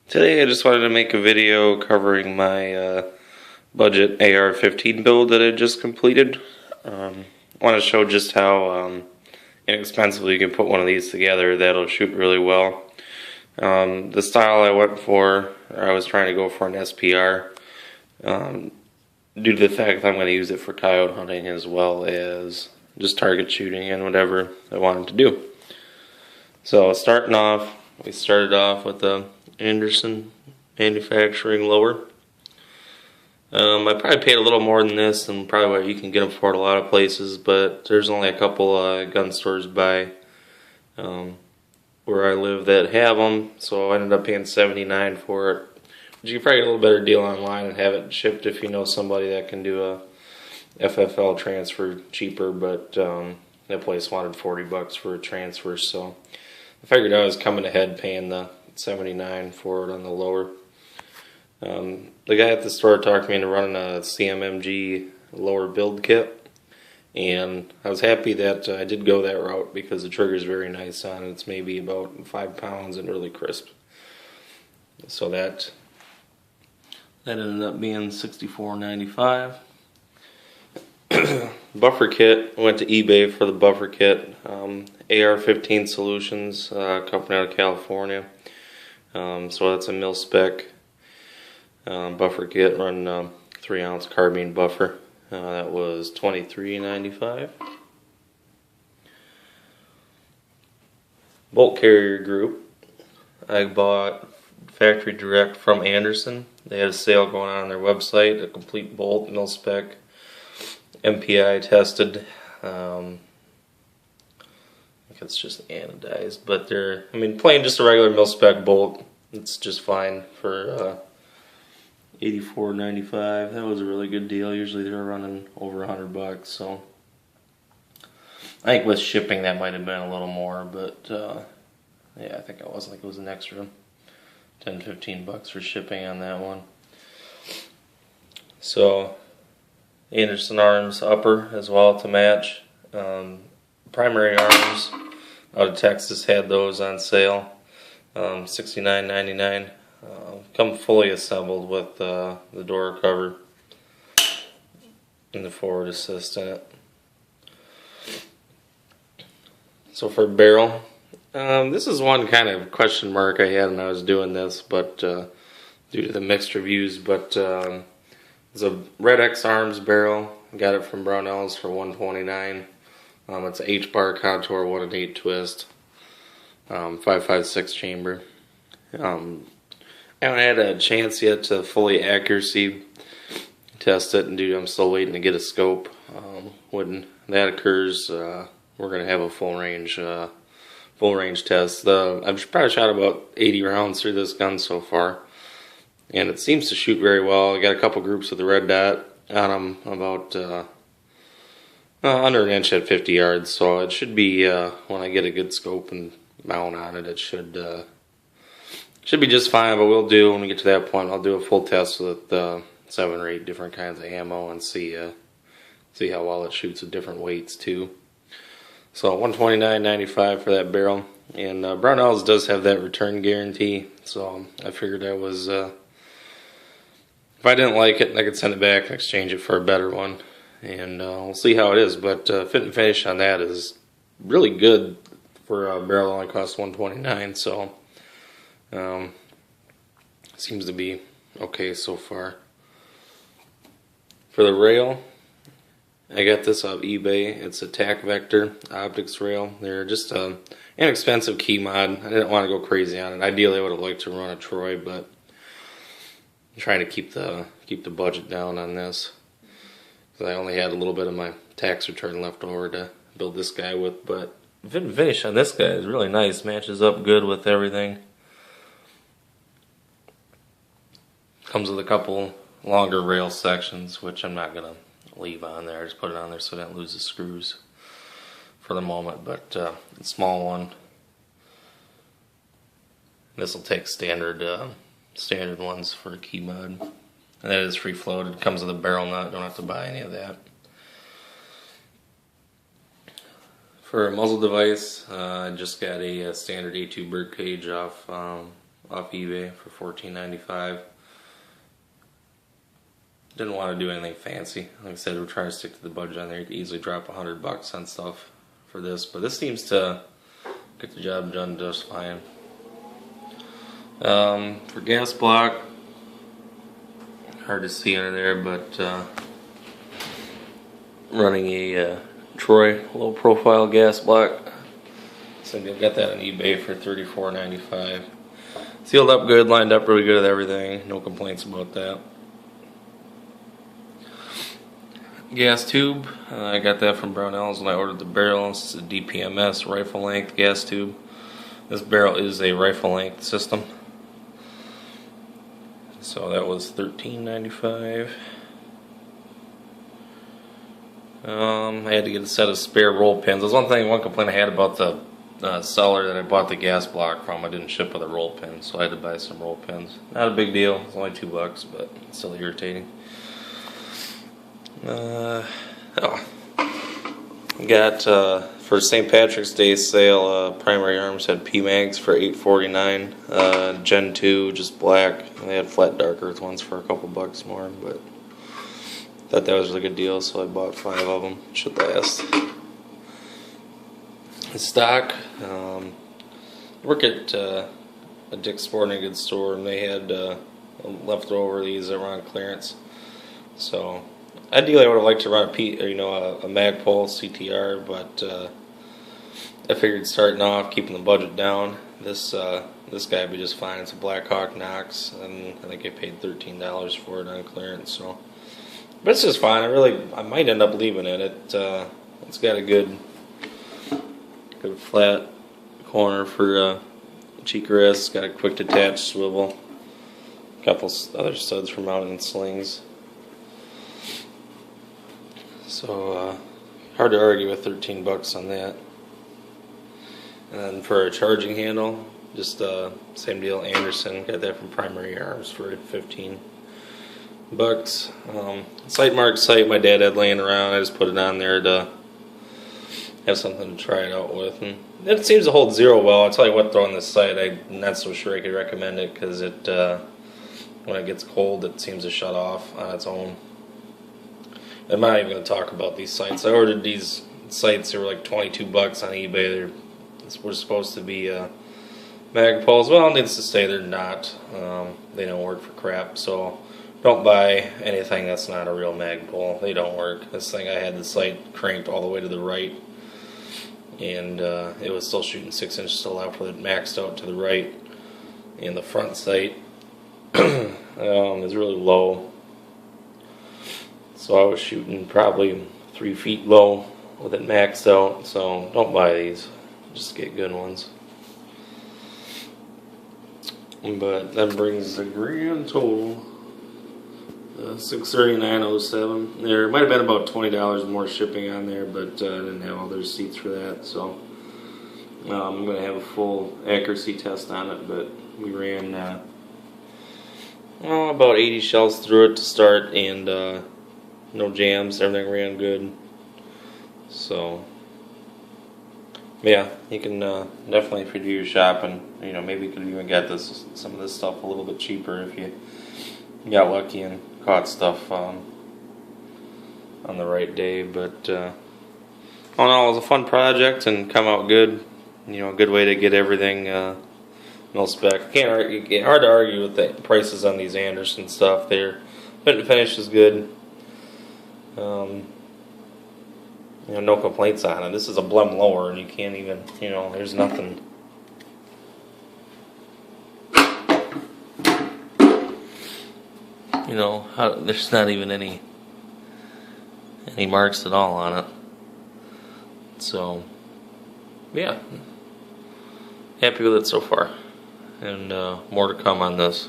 Today I just wanted to make a video covering my budget Ar15 build that I just completed. I want to show just how inexpensively you can put one of these together that'll shoot really well. The style I went for, or I was trying to go for an SPR, due to the fact that I'm going to use it for coyote hunting as well as just target shooting and whatever I wanted to do. So starting off, we started off with the Anderson manufacturing lower. I probably paid a little more than this, and probably what you can get them for at a lot of places, but there's only a couple gun stores by where I live that have them, so I ended up paying $79 for it. But you can probably get a little better deal online and have it shipped if you know somebody that can do a FFL transfer cheaper, but that place wanted $40 for a transfer, so I figured I was coming ahead paying the $79 for it on the lower. The guy at the store talked me into running a CMMG lower build kit, and I was happy that I did go that route because the trigger is very nice on it. It's maybe about 5 pounds and really crisp. So that ended up being $64.95. Buffer kit, I went to eBay for the buffer kit. Ar15 Solutions, company out of California. So that's a mil spec buffer kit, running 3-ounce carbine buffer. That was $23.95. Bolt carrier group, I bought factory direct from Anderson. They had a sale going on their website, a complete bolt, mil spec, MPI tested. I think it's just anodized, but they're, plain just a regular mil spec bolt. It's just fine for $84.95. That was a really good deal. Usually they're running over $100, so I think with shipping that might have been a little more, but yeah, I think it was an extra $10-15 for shipping on that one. So Anderson arms upper as well to match. Primary arms out of Texas had those on sale, $69.99. Come fully assembled with the door cover and the forward assist in it. So for barrel, this is one kind of question mark I had when I was doing this, but due to the mixed reviews. But it's a Red X Arms barrel. Got it from Brownells for $129. It's an H-bar contour 1 1/8 twist, 5.56 chamber. I haven't had a chance yet to fully accuracy test it, and I'm still waiting to get a scope. When that occurs, we're going to have a full range test. I've probably shot about 80 rounds through this gun so far, and it seems to shoot very well. I got a couple groups with the red dot on them, about under an inch at 50 yards, so it should be, when I get a good scope and mount on it, it should be just fine. But when we get to that point, I'll do a full test with 7 or 8 different kinds of ammo and see how well it shoots with different weights too. So $129.95 for that barrel, and Brownells does have that return guarantee, so I figured I was if I didn't like it, I could send it back and exchange it for a better one, and we'll see how it is. But fit and finish on that is really good for a barrel that only costs $129, so seems to be okay so far. For the rail, I got this off eBay. It's a Tac Vector optics rail. They're just an inexpensive key mod. I didn't want to go crazy on it. Ideally I would have liked to run a Troy, but I'm trying to keep the budget down on this, because I only had a little bit of my tax return left over to build this guy with. But the fit and finish on this guy is really nice. Matches up good with everything. Comes with a couple longer rail sections, which I'm not going to leave on there. I just put it on there so I don't lose the screws for the moment, but a small one. This will take standard ones for a key mod, and that is free floated. Comes with a barrel nut, don't have to buy any of that. For a muzzle device, I just got a standard A2 bird cage off off eBay for $14.95. Didn't want to do anything fancy. Like I said, we're trying to stick to the budget on there. You could easily drop $100 on stuff for this, but this seems to get the job done just fine. For gas block, hard to see under there, but running a Troy low profile gas block. So I got that on eBay for $34.95. Sealed up good, lined up really good with everything. No complaints about that. Gas tube, I got that from Brownells when I ordered the barrel. It's a DPMS rifle length gas tube. This barrel is a rifle length system. So that was $13.95. I had to get a set of spare roll pins. That's one complaint I had about the seller that I bought the gas block from. I didn't ship with a roll pin, so I had to buy some roll pins. Not a big deal. It's only $2, but it's still irritating. Got for St. Patrick's Day sale, Primary Arms had PMags for $8.49. Gen 2 just black. They had flat dark earth ones for a couple bucks more, but thought that was a good deal, so I bought 5 of them. Should last. Stock. Work at a Dick's Sporting Goods store, and they had leftover these that were on clearance. So ideally, I would have liked to run a Magpul CTR, but I figured starting off, keeping the budget down, this guy would be just fine. It's a Blackhawk Knox, and I think I paid $13 for it on clearance. So, but it's just fine. I might end up leaving it. It's got a good flat corner for cheek rest. Got a quick detach swivel. A couple other studs for mounting slings. So hard to argue with $13 on that. And then for a charging handle, just same deal. Anderson, got that from Primary Arms for $15. Sight mark sight my dad had laying around. I just put it on there to have something to try it out with, and it seems to hold zero well. I'll tell you what, though, on this sight, I'm not so sure I could recommend it because when it gets cold, it seems to shut off on its own. I'm not even going to talk about these sights. I ordered these sights. They were like $22 on eBay. We're supposed to be Magpuls. Well, needless to say, they're not. They don't work for crap. So don't buy anything that's not a real Magpul. They don't work. This thing, I had the sight cranked all the way to the right, and it was still shooting 6 inches to left with it maxed out to the right. And the front sight is really low. So I was shooting probably 3 feet low with it maxed out. So don't buy these. Just get good ones. But that brings the grand total $639.07. There might have been about $20 more shipping on there, but I didn't have all the receipts for that. So I'm going to have a full accuracy test on it. But we ran about 80 shells through it to start, and no jams. Everything ran good. So yeah, you can definitely, if you do your shopping, maybe you could even get some of this stuff a little bit cheaper if you got lucky and caught stuff on the right day. But all in all, it was a fun project and come out good. A good way to get everything mil spec. Can't argue, hard to argue with the prices on these Anderson stuff. Their fit and finish is good. No complaints on it. This is a blem lower, and you can't even, there's nothing. There's not even any marks at all on it. So, yeah, happy with it so far, and more to come on this.